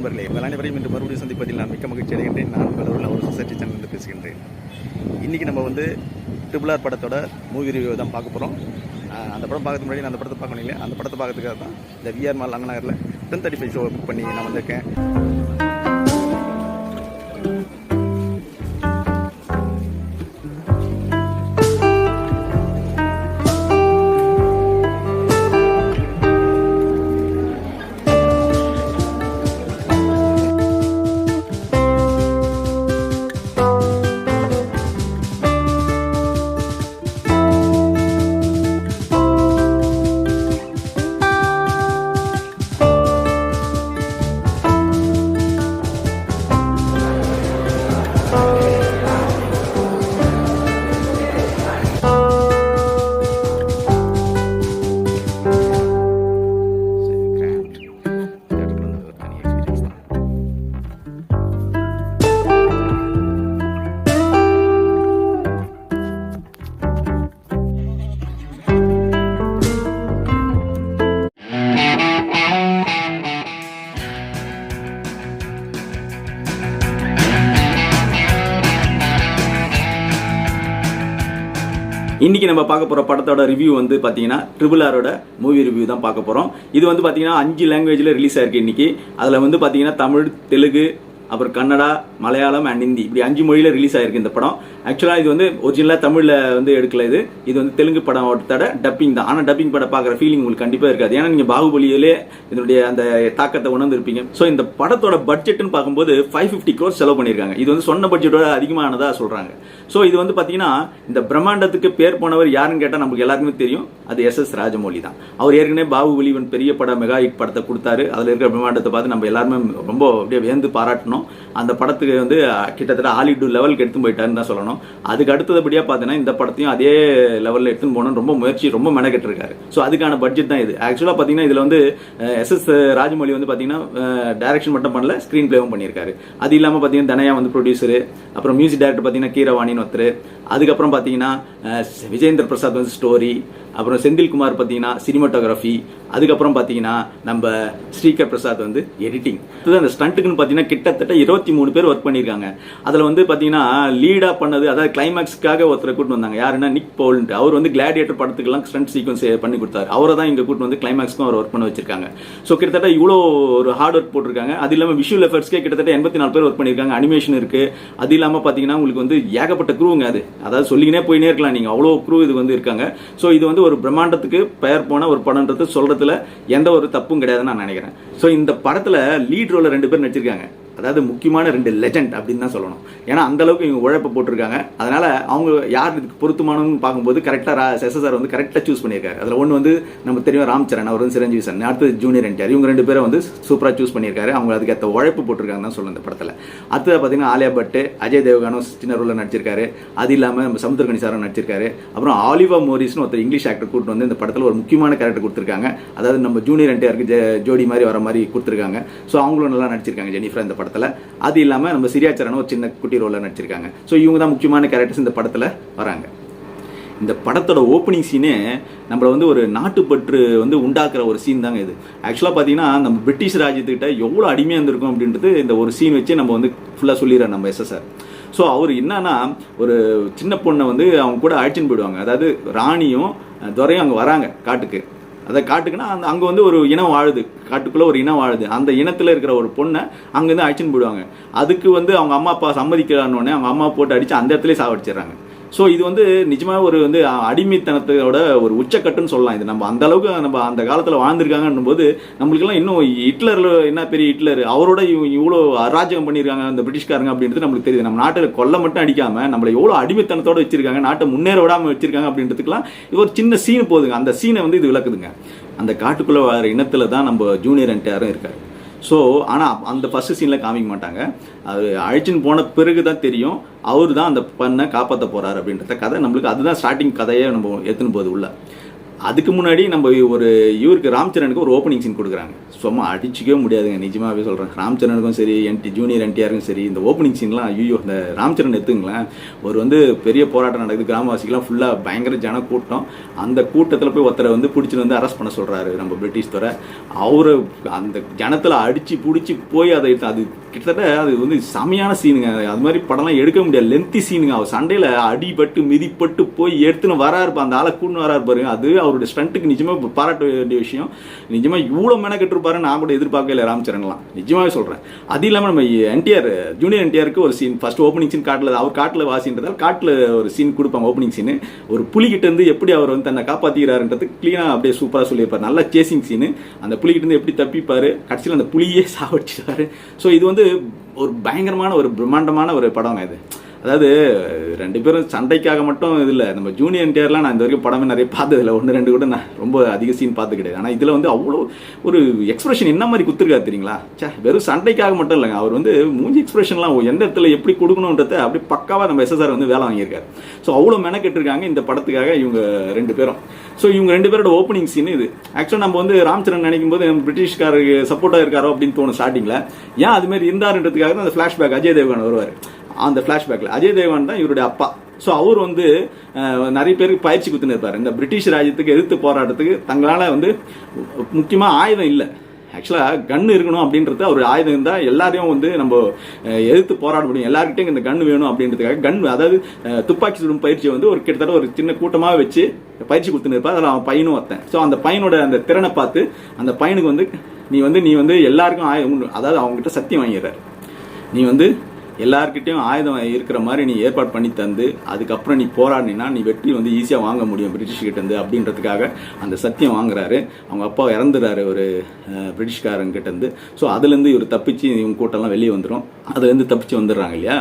நண்பர்களே, உங்கள் அனைவரையும் இன்று மறுபடியும் சந்திப்பதில் நான் மிக்க மகிழ்ச்சி அடைகின்றேன். நான் உங்கள் ஒரு சொசைட்டி சேனலிருந்து பேசுகின்றேன். இன்றைக்கி நம்ம வந்து RRR படத்தோட மூவி ரிவ்யூ தான் பார்க்க போகிறோம். அந்த படம் பார்க்கறதுக்கு முன்னாடி நான் அந்த படத்தை பார்க்கணும் இல்லையா, அந்த படத்தை பார்க்கறதுக்காக தான் இந்த VR மால் அண்ணா நகரில் 10:35 ஷோ புக் பண்ணி நான் வந்திருக்கேன். இன்றைக்கி நம்ம பார்க்க போகிற படத்தோட ரிவ்யூ வந்து பார்த்தீங்கன்னா RRRோட மூவி ரிவ்யூ தான் பார்க்க போகிறோம். இது வந்து பார்த்தீங்கன்னா 5 லாங்குவேஜில் ரிலீஸ் ஆயிருக்கு இன்றைக்கி. அதில் வந்து பார்த்தீங்கன்னா தமிழ், தெலுங்கு, அப்புறம் கன்னடா, மலையாளம் அண்ட் ஹிந்தி, இப்படி 5 மொழியில் ரிலீஸ் ஆயிருக்கு இந்த படம். ஆக்சுவலாக இது வந்து ஒரிஜினலாக தமிழில் வந்து எடுக்கல. இது வந்து தெலுங்கு படத்தோட டப்பிங் தான். ஆனால் டப்பிங் படம் பார்க்குற ஃபீலிங் உங்களுக்கு கண்டிப்பாக இருக்காது. ஏன்னா நீங்கள் பாகுபலியிலே இதனுடைய அந்த தாக்கத்தை உணர்ந்துருப்பீங்க. ஸோ இந்த படத்தோட பட்ஜெட்னு பார்க்கும்போது 550 crores செலவு பண்ணியிருக்காங்க. இது வந்து சொன்ன பட்ஜெட்டோட அதிகமானதாக சொல்கிறாங்க. ஸோ இது வந்து பார்த்தீங்கன்னா இந்த பிரம்மாண்டத்துக்கு பேர் போனவர் யாருன்னு கேட்டால் நமக்கு எல்லாருக்குமே தெரியும். அது SS ராஜமௌலி தான். அவர் ஏற்கனவே பாகுபலி பெரிய படம், மெகா ஹிட் படத்தை கொடுத்தாரு. அதில் இருக்கிற பிரம்மாண்டத்தை பார்த்து நம்ம எல்லாருமே ரொம்ப அப்படியே வியந்து பாராட்டணும். அந்த படத்துக்கு வந்து கிட்டத்தட்ட ஹாலிவுட் லெவலுக்கு எடுத்து போயிட்டாருன்னு தான் சொல்லணும். அதுக்கு அடுத்தபடியாக பார்த்தீங்கன்னா இந்த படத்தையும் அதே லெவலில் எடுத்துன்னு போகணும் ரொம்ப முயற்சி, ரொம்ப மெனக்கெட்டு இருக்காரு. ஸோ அதுக்கான பட்ஜெட் தான் இது. ஆக்சுவலாக பார்த்தீங்கன்னா இதில் வந்து SS ராஜமௌலி வந்து பார்த்தீங்கன்னா டைரக்ஷன் மட்டும் பண்ணல, ஸ்க்ரீன் பிளேவும் பண்ணியிருக்காரு. அது இல்லாமல் பார்த்தீங்கன்னா தனயா வந்து ப்ரொடியூசரு, அப்புறம் மியூசிக் டைரக்டர் பார்த்தீங்கன்னா கீரவாணின்னு ஒருத்தர், அதுக்கப்புறம் பார்த்தீங்கன்னா விஜேந்திர பிரசாத் வந்து ஸ்டோரி, அப்புறம் செந்தில்குமார் பார்த்தீங்கன்னா சினிமாட்டோகிராஃபி, அதுக்கப்புறம் பார்த்தீங்கன்னா நம்ம ஸ்ரீகர் பிரசாத் வந்து எடிட்டிங். அந்த ஸ்டண்ட்டுக்குன்னு பார்த்தீங்கன்னா கிட்டத்தட்ட 23 பேர் ஒர்க் பண்ணியிருக்காங்க. அதில் வந்து பார்த்தீங்கன்னா லீடாக பண்ணது, அதாவது கிளைமேக்ஸ்க்காக ஒருத்தரை கூட்டு வந்தாங்க. யாருன்னா நிக் பவுல்ன்ட்டு. அவர் வந்து கிளாடியேட்டர் படத்துக்கெல்லாம் ஸ்டண்ட் சீக்வன்ஸ் பண்ணி கொடுத்தாரு. அவரை தான் இங்கே கூட்டு வந்து கிளைமேக்ஸ்க்கும் அவர் ஒர்க் பண்ண வச்சிருக்காங்க. ஸோ கிட்டத்தட்ட இவ்வளோ ஒரு ஹார்ட் ஒர்க் போட்டிருக்காங்க. அது இல்லாமல் விஷுவல் எஃபெக்ட்ஸ்க்கே கிட்டத்தட்ட 84 பேர் ஒர்க் பண்ணியிருக்காங்க. அனிமேஷன் இருக்குது. அது இல்லாமல் பார்த்தீங்கன்னா உங்களுக்கு வந்து ஏகப்பட்ட க்ரூங்க. அது அதாவது சொல்லிக்கினே போயினே இருக்கலாம் நீங்கள், அவ்வளோ க்ரூ இது வந்து இருக்காங்க. ஸோ இது வந்து ஒரு பிரம்மாண்டத்துக்கு பெயர் போன ஒரு படம்ன்றது சொல்றதுல எந்த ஒரு தப்பும் கிடையாதுன்னு நான் நினைக்கிறேன். ஸோ இந்த படத்துல லீட் ரோல 2 பேர் நடிச்சிருக்காங்க. அதாவது முக்கியமான 2 லெஜண்ட் அப்படின்னு தான் சொல்லணும். ஏன்னா அந்த அளவுக்கு இவங்க உழைப்பை போட்டிருக்காங்க. அதனால அவங்க யார் இதுக்கு பொருத்தமானு பார்க்கும்போது கரெக்டாக SSR வந்து கரெக்டாக சூஸ் பண்ணியிருக்காரு. அதில் ஒன்று வந்து நமக்கு தெரியும் ராம் சரண், அவர் வந்து சிரஞ்சீவி சன், அடுத்தது ஜூனியர் NTR. இவங்க 2 பேரை வந்து சூப்பராக சூஸ் பண்ணியிருக்காரு. அவங்க அதுக்கு ஏற்ற உழைப்பு போட்டிருக்காங்க தான் சொல்லணும் இந்த படத்தில். அடுத்தது பார்த்தீங்கன்னா ஆலியா பட், அஜய் தேவகானும் சின்ன ரோலில் நடிச்சிருக்காரு. அது இல்லாமல் நம்ம சமுத்திரகனி சாரும் நடிச்சிருக்காரு. அப்புறம் ஆலிவா மோரிஸ்னு ஒருத்தர் இங்கிலீஷ் ஆக்டர் கூட்டு வந்து இந்த படத்தில் ஒரு முக்கியமான கேரக்டர் கொடுத்துருக்காங்க. அதாவது நம்ம ஜூனியர் NTRக்கு ஜோடி மாதிரி வர மாதிரி கொடுத்துருக்காங்க. ஸோ அவங்களும் நல்லா நடிச்சிருக்காங்க ஜெனிஃபர் இந்த படத்தில். அது இல்லாமல் நம்ம சிரியா சரண் ஒரு சின்ன குட்டி ரோலில் நடிச்சிருக்காங்க. ஸோ இவங்க தான் முக்கியமான கேரக்டர்ஸ் இந்த படத்தில் வராங்க. இந்த படத்தோட ஓப்பனிங் சீனே நம்மளை வந்து ஒரு நாட்டுப்பற்று வந்து உண்டாக்குற ஒரு சீன் தாங்க இது. ஆக்சுவலாக பார்த்தீங்கன்னா நம்ம பிரிட்டிஷ் ராஜ்யத்துக்கிட்ட எவ்வளோ அடிமையாக இருந்திருக்கும் அப்படின்றது இந்த ஒரு சீன் வச்சு நம்ம வந்து ஃபுல்லாக சொல்லிடுறோம் நம்ம SSR. ஸோ அவர் என்னன்னா ஒரு சின்ன பொண்ணை வந்து அவங்க கூட அழைச்சின்னு போயிடுவாங்க. அதாவது ராணியும் துரையும் அங்கே வராங்க காட்டுக்கு. அதை காட்டுக்குன்னா அங்கே வந்து ஒரு இனம் வாழுது, காட்டுக்குள்ளே ஒரு இனம் வாழுது. அந்த இனத்தில் இருக்கிற ஒரு பொண்ணை அங்கேருந்து அழைச்சின்னு போயிடுவாங்க. அதுக்கு வந்து அவங்க அம்மா அப்பா சம்மதிக்கிறான்னு அவங்க அம்மா போட்டு அடித்து அந்த இடத்துல சாவடிச்சிடுறாங்க. ஸோ இது வந்து நிஜமாக ஒரு வந்து அடிமைத்தனத்தோட ஒரு உச்சக்கட்டுன்னு சொல்லலாம். இது நம்ம அந்த அளவுக்கு நம்ம அந்த காலத்தில் வாழ்ந்துருக்காங்கன்னும் போது நம்மளுக்கெல்லாம் இன்னும் ஹிட்லரில் என்ன பெரிய ஹிட்லர், அவரோட இவ்வளோ அராஜகம் பண்ணியிருக்காங்க அந்த பிரிட்டிஷ்காரங்க அப்படின்றது நம்மளுக்கு தெரியுது. நம்ம நாட்டில் கொல்ல மட்டும் அடிக்காமல் நம்மளை எவ்வளோ அடிமைத்தனத்தோடு வச்சிருக்காங்க, நாட்டை முன்னேற விடாமல் வச்சிருக்காங்க அப்படின்றதுக்குலாம் இது ஒரு சின்ன சீன் போதுங்க. அந்த சீனை வந்து இது விளக்குதுங்க. அந்த காட்டுக்குள்ளே வர இனத்தில் தான் நம்ம ஜூனியர் NTRம் இருக்காரு. ஸோ ஆனால் அந்த ஃபஸ்ட்டு சீனில் காமிக்க மாட்டாங்க. அது அழைச்சின்னு போன பிறகு தான் தெரியும் அவர் தான் அந்த பண்ணை காப்பாற்ற போகிறார் அப்படின்றத கதை நம்மளுக்கு. அதுதான் ஸ்டார்டிங் கதையை நம்ம எடுத்துன்னு போகுது உள்ள. அதுக்கு முன்னாடி நம்ம ஒரு இவருக்கு ராம்சரனுக்கு ஒரு ஓப்பனிங் சீன் கொடுக்குறாங்க. சும்மா அடிச்சிக்கவே முடியாதுங்க, நிஜமாவே சொல்கிறேன். ராம்சரனுக்கும் சரி ஜூனியர் என்டிஆருக்கும் சரி இந்த ஓப்பனிங் சீன்லாம் ஐயோ. இந்த ராம்சரன் எடுத்துங்களேன், ஒரு வந்து பெரிய போராட்டம் நடக்குது, கிராமவாசிகள்லாம் ஃபுல்லாக பயங்கர ஜன கூட்டம். அந்த கூட்டத்தில் போய் ஒருத்தரை வந்து பிடிச்சிட்டு வந்து அரெஸ்ட் பண்ண சொல்கிறாரு நம்ம பிரிட்டிஷ் துறை. அவரு அந்த ஜனத்தில் அடித்து பிடிச்சி போய் அதை அது கிட்டத்தட்ட அது வந்து செமையான சீனுங்க. அது மாதிரி படம்லாம் எடுக்க முடியாது, லென்த்தி சீனுங்க. அவர் சண்டையில் அடிபட்டு மிதிப்பட்டு போய் எடுத்துன்னு வராரு, அந்த ஆளை கூண்டு வராரு பாருங்க. அது அவருடைய ஸ்டண்ட்டுக்கு நிஜமாக பாராட்ட வேண்டிய விஷயம். நிஜமாக இவ்வளோ மெனக்கெட்டுருப்பாரு நான் கூட எதிர்பார்க்கல ராம்சரன்லாம், நிஜமாவே சொல்கிறேன். அது இல்லாமல் நம்ம என்டிஆர் ஜூனியர் என்டிஆருக்கு ஒரு சீன் ஃபர்ஸ்ட் ஓப்பனிங் சீன் காட்டில், அவர் காட்டில் வாசின்றதால் காட்டில் ஒரு சீன் கொடுப்பாங்க ஓப்பனிங் சீனு. ஒரு புலிகிட்ட இருந்து எப்படி அவர் வந்து தன்னை காப்பாற்றிக்கிறாருன்றது கிளீனாக அப்படியே சூப்பராக சொல்லியிருப்பார். நல்ல சேசிங் சீனு. அந்த புலிகிட்ட இருந்து எப்படி தப்பிப்பார், கடைசியில் அந்த புலியே சாவடிச்சிட்டாரு. ஸோ இது வந்து ஒரு பயங்கரமான ஒரு பிரம்மாண்டமான ஒரு படங்க இது. அதாவது ரெண்டு பேரும் சண்டைக்காக மட்டும் இது இல்லை. நம்ம ஜூனியர் என்டிஆர்லாம் நான் இந்த வரைக்கும் படமே நிறைய பார்த்ததில்லை, 1-2 கூட நான் ரொம்ப அதிக சீன் பார்த்து கிடையாது. ஆனால் இதில் வந்து அவ்வளோ ஒரு எக்ஸ்பிரஷன் என்ன மாதிரி குத்துருக்காரு தெரியுங்களா? வெறும் சண்டைக்காக மட்டும் இல்லைங்க, அவர் வந்து மூஞ்சி எக்ஸ்பிரஷன்லாம் எந்த இடத்துல எப்படி கொடுக்கணுன்றத அப்படி பக்காவாக நம்ம எஸ்எஸ்ஆர் வந்து வேலை வாங்கியிருக்காரு. ஸோ அவ்வளோ மெனக்கெட்டுருக்காங்க இந்த படத்துக்காக இவங்க 2 பேரும். ஸோ இவங்க 2 பேரோட ஓப்பனிங் சீன் இது. ஆக்சுவலாக நம்ம வந்து ராம்சரன் நினைக்கும் போது நம்ம பிரிட்டிஷ்காரருக்கு சப்போர்ட்டாக இருக்காரோ அப்படின்னு தோணும் ஸ்டார்டிங்கில். ஏன் அது மாதிரி இருந்தாருன்றதுக்காக தான் அந்த ஃப்ளாஷ்பேக் அஜய் தேவ்கான் வருவார். அந்த ஃப்ளாஷ்பேக்கில் அஜய் தேவ்கான் தான் இவருடைய அப்பா. ஸோ அவர் வந்து நிறைய பேருக்கு பயிற்சி கொடுத்துன்னு இருப்பார். இந்த பிரிட்டிஷ் ராஜ்யத்துக்கு எதிர்த்து போராட்டத்துக்கு தங்களால் வந்து முக்கியமாக ஆயுதம் இல்லை, ஆக்சுவலாக கன்று இருக்கணும் அப்படின்றது. அவர் ஆயுதம் இருந்தால் எல்லாரையும் வந்து நம்ம எதிர்த்து போராட முடியும், எல்லாருக்கிட்டையும் இந்த கன்று வேணும் அப்படின்றதுக்காக அதாவது துப்பாக்கி சுடும் பயிற்சியை வந்து ஒரு கிட்டத்தட்ட ஒரு சின்ன கூட்டமாக வச்சு பயிற்சி கொடுத்துன்னு இருப்பார். அதில் அவன் பையனும் ஒருத்தன். ஸோ அந்த பையனோட அந்த திறனை பார்த்து அந்த பையனுக்கு வந்து நீ வந்து எல்லாருக்கும் அதாவது அவங்ககிட்ட சத்தியம் வாங்கிடுறாரு, நீ வந்து எல்லார்கிட்டையும் ஆயுதம் இருக்கிற மாதிரி நீ ஏற்பாடு பண்ணி தந்து அதுக்கப்புறம் நீ போராடினா நீ வெற்றி வந்து ஈஸியாக வாங்க முடியும் பிரிட்டிஷ்கிட்ட இருந்து அப்படின்றதுக்காக அந்த சத்தியம் வாங்குறாரு. அவங்க அப்பா இறந்துறாரு ஒரு பிரிட்டிஷ்காரங்கிட்ட இருந்து. ஸோ அதுலேருந்து இவர் தப்பிச்சு இவங்க கூட்டம்லாம் வெளியே வந்துடும், அதுலேருந்து தப்பிச்சு வந்துடுறாங்க இல்லையா.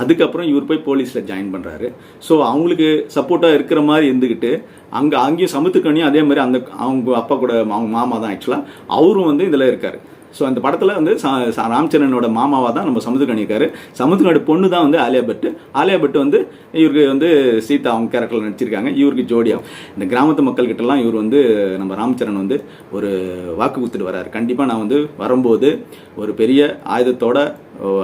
அதுக்கப்புறம் இவர் போய் போலீஸில் ஜாயின் பண்ணுறாரு. ஸோ அவங்களுக்கு சப்போர்ட்டாக இருக்கிற மாதிரி இருந்துக்கிட்டு அங்கேயும் சமுத்துக்கணியும் அதே மாதிரி அவங்க அப்பா கூட அவங்க மாமா தான் ஆக்சுவலாக அவரும் வந்து இதில் இருக்கார். ஸோ அந்த படத்தில் வந்து ராம்சரனோட மாமாவாக தான் நம்ம சமுத்துக்கணி இருக்காரு. சமுத்துக்கணி பொண்ணு தான் வந்து ஆலியா பட் வந்து இவருக்கு வந்து சீதா அவங்க கேரக்டரில் நடிச்சிருக்காங்க, இவருக்கு ஜோடியா. இந்த கிராமத்து மக்கள்கிட்டலாம் இவர் வந்து நம்ம ராம்சரன் வந்து ஒரு வாக்கு கொடுத்துட்டு வர்றாரு, கண்டிப்பாக நான் வந்து வரும்போது ஒரு பெரிய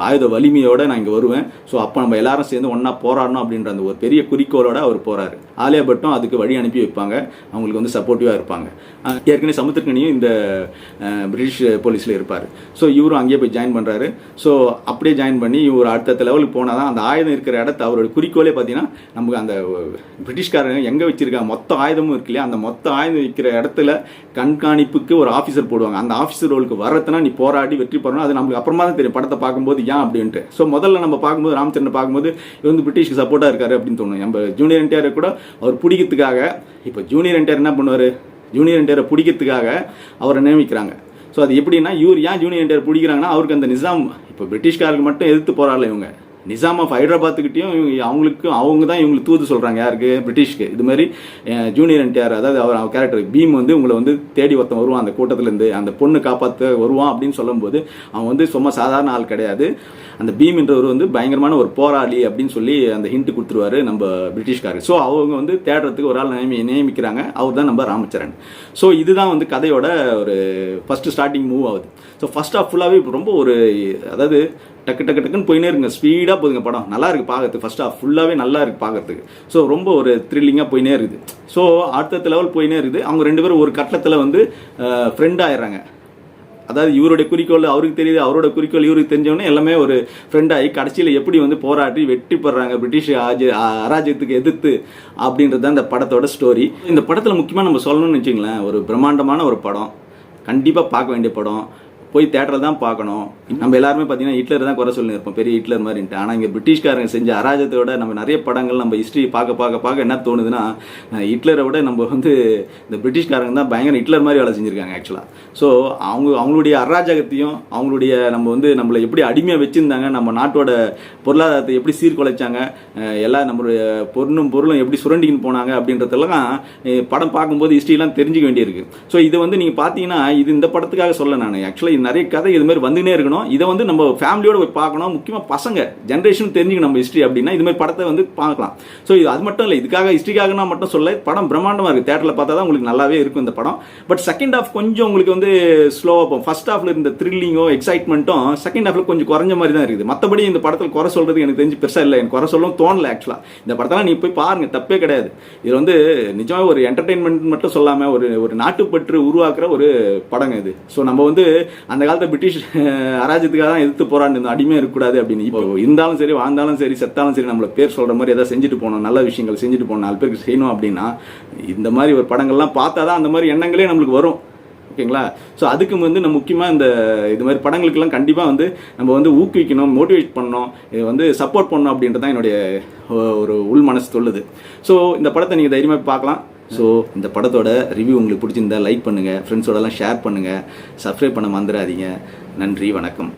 ஆயுத வலிமையோடு நான் இங்கே வருவேன். ஸோ அப்போ நம்ம எல்லாரும் சேர்ந்து ஒன்றா போராடணும் அப்படின்ற அந்த ஒரு பெரிய குறிக்கோளோட அவர் போகிறாரு. ஆலியா பட்டும் அதுக்கு வழி அனுப்பி வைப்பாங்க, அவங்களுக்கு வந்து சப்போர்ட்டிவாக இருப்பாங்க. ஏற்கனவே சமுத்திரக்கனியும் இந்த பிரிட்டிஷ் போலீஸில் இருப்பார். ஸோ இவரும் அங்கேயே போய் ஜாயின் பண்ணுறாரு. ஸோ அப்படியே ஜாயின் பண்ணி இவர் அடுத்த லெவலுக்கு போனால் தான் அந்த ஆயுதம் இருக்கிற இடத்த அவரோட குறிக்கோளே பார்த்தீங்கன்னா நமக்கு அந்த பிரிட்டிஷ்காரங்க எங்கே வச்சிருக்காங்க மொத்த ஆயுதமும் இருக்கு இல்லையா, அந்த மொத்த ஆயுதம் வைக்கிற இடத்துல கண்காணிப்புக்கு ஒரு ஆஃபீஸர் போடுவாங்க. அந்த ஆஃபீஸர் ரோலுக்கு வரதுனா நீ போராடி வெற்றி பெறணும். அது நமக்கு அப்புறமா தான் தெரியும் படத்தை பார்க்கும்போது ஏன் அப்படின்ட்டு. ஸோ முதல்ல நம்ம பார்க்கும்போது ராம்சரன் பார்க்கும்போது இவர் வந்து பிரிட்டிஷ்க்கு சப்போர்ட்டாக இருக்காரு அப்படின்னு தோணும். நம்ம ஜூனியர் என்டிஆர் கூட அவர் பிடிக்கிறதுக்காக இப்போ ஜூனியர் என்டிஆர் என்ன பண்ணுவார், ஜூனியர் என்டிஆரை பிடிக்கிறதுக்காக அவரை நியமிக்கிறாங்க. ஸோ அது எப்படின்னா இவர் ஏன் ஜூனியர் என்டிஆர் பிடிக்கிறாங்கன்னா அவருக்கு அந்த நிசாம் இப்போ பிரிட்டிஷ்காரருக்கு மட்டும் எதிர்த்து போராடல, இவங்க நிசாம் ஆஃப் ஹைதராபாத்துக்கிட்டையும் அவங்க தான் இவங்களுக்கு தூது சொல்கிறாங்க. யாருக்கு, பிரிட்டிஷ்க்கு. இது மாதிரி ஜூனியர் என்டிஆர் அதாவது அவர் கேரக்டர் பீம் வந்து உங்களை வந்து தேடி ஒருத்தன் வருவான், அந்த கூட்டத்திலேருந்து அந்த பொண்ணு காப்பாற்ற வருவான் அப்படின்னு சொல்லும்போது அவன் வந்து சும்மா சாதாரண ஆள் கிடையாது, அந்த பீம்ன்றவர் வந்து பயங்கரமான ஒரு போராளி அப்படின்னு சொல்லி அந்த ஹிண்ட் கொடுத்துருவாரு நம்ம பிரிட்டிஷ்காரர். ஸோ அவங்க வந்து தேடுறதுக்கு ஒரு ஆள் நியமிக்கிறாங்க, அவர் தான் நம்ம ராமச்சரன். ஸோ இதுதான் வந்து கதையோட ஒரு ஃபஸ்ட்டு ஸ்டார்டிங் மூவ் ஆகுது. ஸோ ஃபர்ஸ்ட் ஆஃப் ஃபுல்லாகவே ரொம்ப ஒரு அதாவது டக்குன்னு போயினே இருக்குங்க, ஸ்பீடாக போகுதுங்க படம். நல்லா இருக்குது பார்க்கறதுக்கு, ஃபர்ஸ்ட் ஆஃப் ஃபுல்லாகவே நல்லா இருக்குது பார்க்கறதுக்கு. ஸோ ரொம்ப ஒரு த்ரில்லிங்காக போயினே இருக்குது. ஸோ அடுத்த லெவல் போயினே இருக்குது. அவங்க 2 பேரும் ஒரு கட்டத்தில் வந்து ஃப்ரெண்ட் ஆயிடுறாங்க. அதாவது இவருடைய குறிக்கோள் அவருக்கு தெரியுது, அவரோட குறிக்கோள் இவருக்கு தெரிஞ்சவொடனே எல்லாமே ஒரு ஃப்ரெண்டாகி கடைசியில் எப்படி வந்து போராடி வெற்றி பெறாங்க பிரிட்டிஷ் அராஜ்யத்துக்கு எதிர்த்து அப்படின்றது தான் இந்த படத்தோட ஸ்டோரி. இந்த படத்தில் முக்கியமாக நம்ம சொல்லணும்னு வச்சுங்களேன், ஒரு பிரம்மாண்டமான ஒரு படம், கண்டிப்பாக பார்க்க வேண்டிய படம், போய் தேட்டரில் தான் பார்க்கணும். நம்ம எல்லாருமே பார்த்தீங்கன்னா ஹிட்லர் தான் குறை சொல்லி இருப்போம், பெரிய ஹிட்லர் மாதிரின்ட்டு. ஆனால் இங்கே பிரிட்டிஷ்காரங்க செஞ்ச அராஜகத்தோட நம்ம நிறைய படங்கள் நம்ம ஹிஸ்ட்ரி பார்க்க என்ன தோணுதுன்னா, ஹிட்லரை விட நம்ம வந்து இந்த பிரிட்டிஷ்காரங்க தான் பயங்கர ஹிட்லர் மாதிரி வேலை செஞ்சுருக்காங்க ஆக்சுவலாக. ஸோ அவங்களுடைய அராஜகத்தையும் அவங்களுடைய நம்மளை எப்படி அடிமையாக வச்சுருந்தாங்க, நம்ம நாட்டோட பொருளாதாரத்தை எப்படி சீர்குலைச்சாங்க, எல்லாம் நம்மளுடைய பொருளும் எப்படி சுரண்டிக்கின்னு போனாங்க அப்படின்றதெல்லாம் படம் பார்க்கும்போது ஹிஸ்ட்ரிலாம் தெரிஞ்சுக்க வேண்டியிருக்கு. ஸோ இதை வந்து நீங்கள் பார்த்தீங்கன்னா இது இந்த படத்துக்காக சொல்ல நான் ஆக்சுவலாக நிறைய கதை இது மாதிரி வந்துனே இருக்கணும். இதை வந்து நம்ம ஃபேமிலியோட போய் பார்க்கணும். முக்கியமாக பசங்க ஜென்ரேஷன் தெரிஞ்சுக்கணும் நம்ம ஹிஸ்ட்ரி அப்படின்னா இது மாதிரி படத்தை வந்து பார்க்கலாம். ஸோ இது அது மட்டும் இல்லை, இதுக்காக ஹிஸ்ட்ரிக்காக மட்டும் சொல்ல, படம் பிரம்மாண்டமாக இருக்குது. தேட்டரில் பார்த்தா தான் உங்களுக்கு நல்லாவே இருக்கும் இந்த படம். பட் செகண்ட் ஹாஃப் கொஞ்சம் உங்களுக்கு வந்து ஸ்லோவாக போகும். ஃபர்ஸ்ட் ஹாஃபில் இருந்த த்ரில்லிங்கோ எக்ஸைட்மெண்ட்டும் செகண்ட் ஹாஃபில் கொஞ்சம் குறைஞ்ச மாதிரி தான் இருக்குது. மற்றபடி இந்த படத்தில் குறை சொல்கிறது எனக்கு தெரிஞ்சு பெருசாக இல்லை. எனக்கு குறை சொல்லவும் தோணலை. ஆக்சுவலாக இந்த படத்தெல்லாம் நீ போய் பாருங்க, தப்பே கிடையாது. இது வந்து நிஜமாக ஒரு என்டர்டெயின்மெண்ட் மட்டும் சொல்லாமல் ஒரு நாட்டுப்பற்று உருவாக்குற ஒரு படங்க இது. ஸோ நம்ம வந்து அந்த காலத்தில் பிரிட்டிஷ் அராஜ்யத்துக்காக தான் எதிர்த்து போராடி அடிமையாக இருக்கக்கூடாது அப்படின்னு. இப்போ இருந்தாலும் சரி, வாழ்ந்தாலும் சரி, செத்தாலும் சரி, நம்மளை பேர் சொல்கிற மாதிரி எதாவது செஞ்சுட்டு போகணும், நல்ல விஷயங்கள் செஞ்சுட்டு போகணும், 4 பேருக்கு செய்யணும் அப்படின்னா இந்த மாதிரி ஒரு படங்கள்லாம் பார்த்தா தான் அந்த மாதிரி எண்ணங்களே நம்மளுக்கு வரும். ஓகேங்களா? ஸோ அதுக்கு வந்து நம்ம முக்கியமாக இது மாதிரி படங்களுக்கெல்லாம் கண்டிப்பாக வந்து நம்ம வந்து ஊக்குவிக்கணும், மோட்டிவேட் பண்ணணும், இது வந்து சப்போர்ட் பண்ணணும் அப்படின்றது தான் என்னுடைய ஒரு உள் மனசு சொல்லுது. ஸோ இந்த படத்தை நீங்கள் தைரியமாக பார்க்கலாம். ஸோ இந்த படத்தோட ரிவ்யூ உங்களுக்கு பிடிச்சிருந்தா லைக் பண்ணுங்கள், ஃப்ரெண்ட்ஸோடலாம் ஷேர் பண்ணுங்கள், சப்ஸ்கிரைப் பண்ண மறந்துடாதீங்க. நன்றி, வணக்கம்.